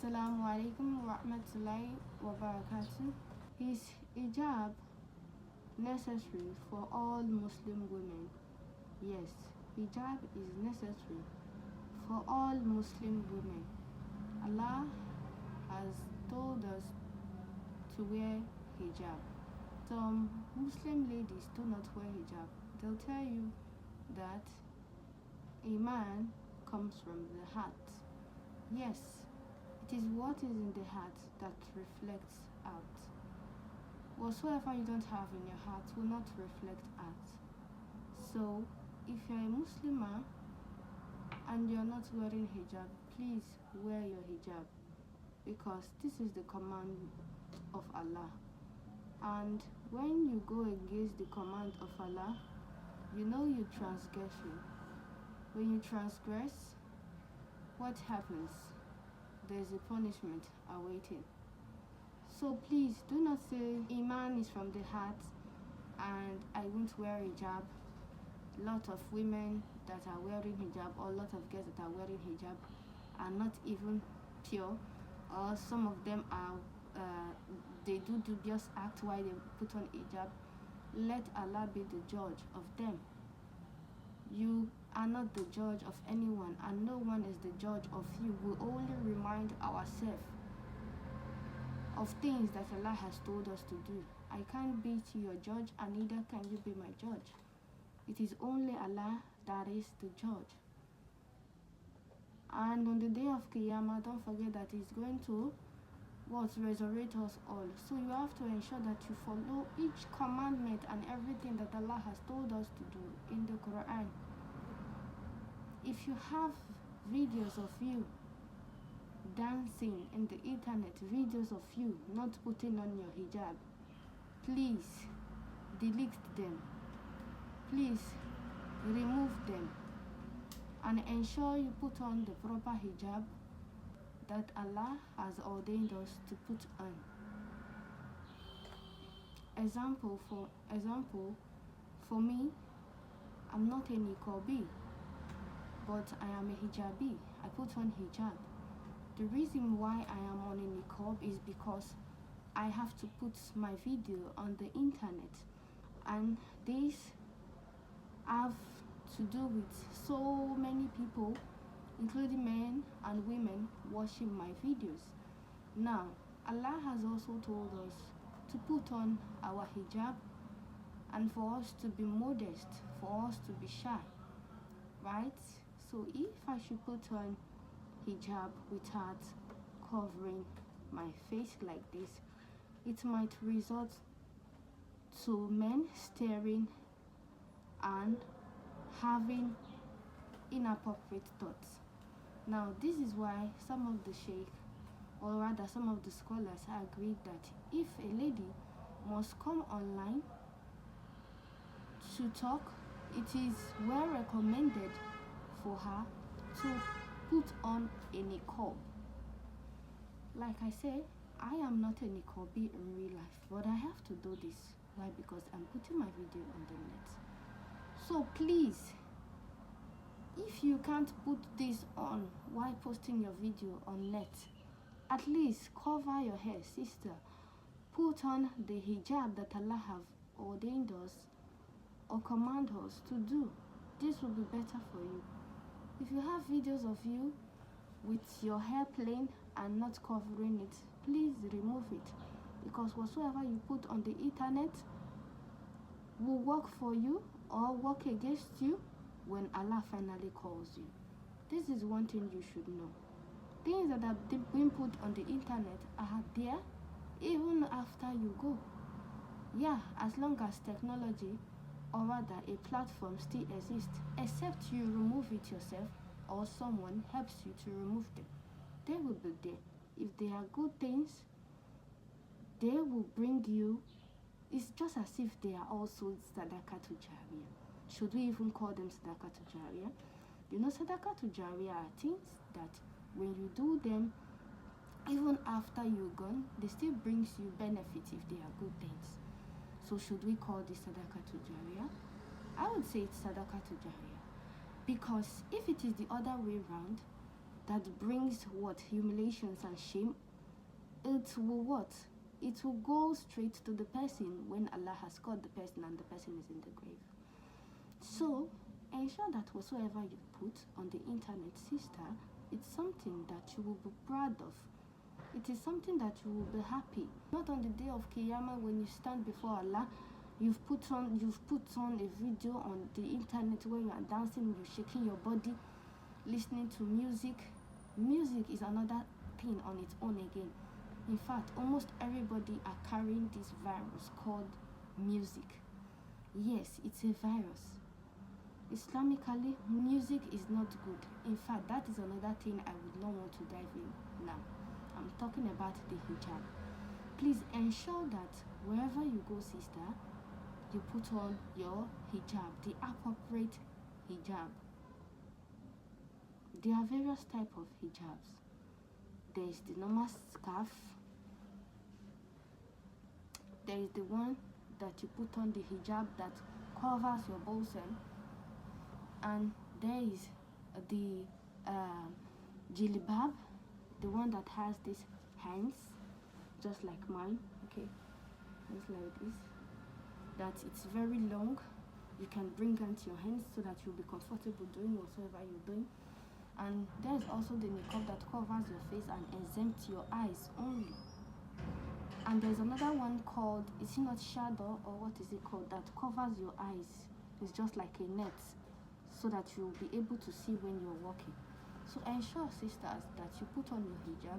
Assalamu alaikum wa rahmatullahi wa barakatuh. Is hijab necessary for all Muslim women? Yes, hijab is necessary for all Muslim women. Allah has told us to wear hijab. Some Muslim ladies do not wear hijab. They'll tell you that Iman comes from the heart. Yes, it is what is in the heart that reflects out. Whatsoever you don't have in your heart will not reflect out. So, if you're a muslimah and you're not wearing hijab, please wear your hijab, because this is the command of Allah. And when you go against the command of Allah, you know you transgression. When you transgress, what happens? There's a punishment awaiting. So please do not say Iman is from the heart and I won't wear hijab. A lot of women that are wearing hijab, or a lot of girls that are wearing hijab, are not even pure, or some of them are they do dubious act while they put on hijab. Let Allah be the judge of them. You are not the judge of anyone, and no one is the judge of you. We only remind ourselves of things that Allah has told us to do. I can't be your judge, and neither can you be my judge. It is only Allah that is the judge. And on the day of Qiyamah, don't forget that He's going to resurrect us all. So you have to ensure that you follow each commandment and everything that Allah has told us to do in the Quran. If you have videos of you dancing in the internet, videos of you not putting on your hijab, please delete them. Please remove them and ensure you put on the proper hijab that Allah has ordained us to put on. Example, for me, I'm not a niqabi, but I am a hijabi. I put on hijab. The reason why I am on a niqab is because I have to put my video on the internet, and this have to do with so many people, including men and women, watching my videos. Now, Allah has also told us to put on our hijab and for us to be modest, for us to be shy, right? So if I should put on hijab without covering my face like this, it might result to men staring and having inappropriate thoughts. Now, this is why some of the sheikh, or rather some of the scholars, agreed that if a lady must come online to talk, it is well recommended for her to put on a niqab. Like I say, I am not a niqabi in real life, but I have to do this. Why? Because I'm putting my video on the net. So please, if you can't put this on while posting your video on net, at least cover your hair, sister. Put on the hijab that Allah have ordained us or command us to do. This will be better for you. If you have videos of you with your hair plain and not covering it, please remove it, because whatsoever you put on the internet will work for you or work against you when Allah finally calls you. This is one thing you should know. Things that have been put on the internet are there even after you go. Yeah, as long as technology, or rather a platform, still exists, except you remove it yourself or someone helps you to remove them. They will be there. If they are good things, they will bring you. It's just as if they are also sadaqah to jariyah. Should we even call them sadaqah to jariyah? You know, sadaqah to jariyah are things that when you do them, even after you're gone, they still brings you benefit if they are good things. So should we call this sadaqah to jariyah? I would say it's sadaqah to jariyah, because if it is the other way around, that brings what? Humiliations and shame, it will what? It will go straight to the person when Allah has called the person and the person is in the grave. So ensure that whatsoever you put on the internet, sister, it's something that you will be proud of. It is something that you will be happy. Not on the day of Qiyamah when you stand before Allah, you've put on a video on the internet where you are dancing, you're shaking your body, listening to music. Music is another thing on its own again. In fact, almost everybody are carrying this virus called music. Yes, it's a virus. Islamically, music is not good. In fact, that is another thing I would not want to dive in now. I'm talking about the hijab. Please ensure that wherever you go, sister, you put on your hijab, the appropriate hijab. There are various types of hijabs. There is the normal scarf. There is the one that you put on, the hijab that covers your bosom, and there is the jilbab, the one that has these hands, just like mine. Okay, just like this. That it's very long. You can bring onto your hands so that you'll be comfortable doing whatsoever you're doing. And there's also the niqab that covers your face and exempts your eyes only. And there's another one called, is it not shadow, or what is it called, that covers your eyes? It's just like a net, so that you'll be able to see when you're walking. So ensure, sisters, that you put on your hijab,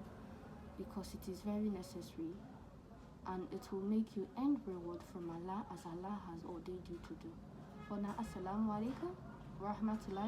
because it is very necessary, and it will make you earn reward from Allah as Allah has ordained you to do. For now, assalamu alaikum wa rahmatullahi.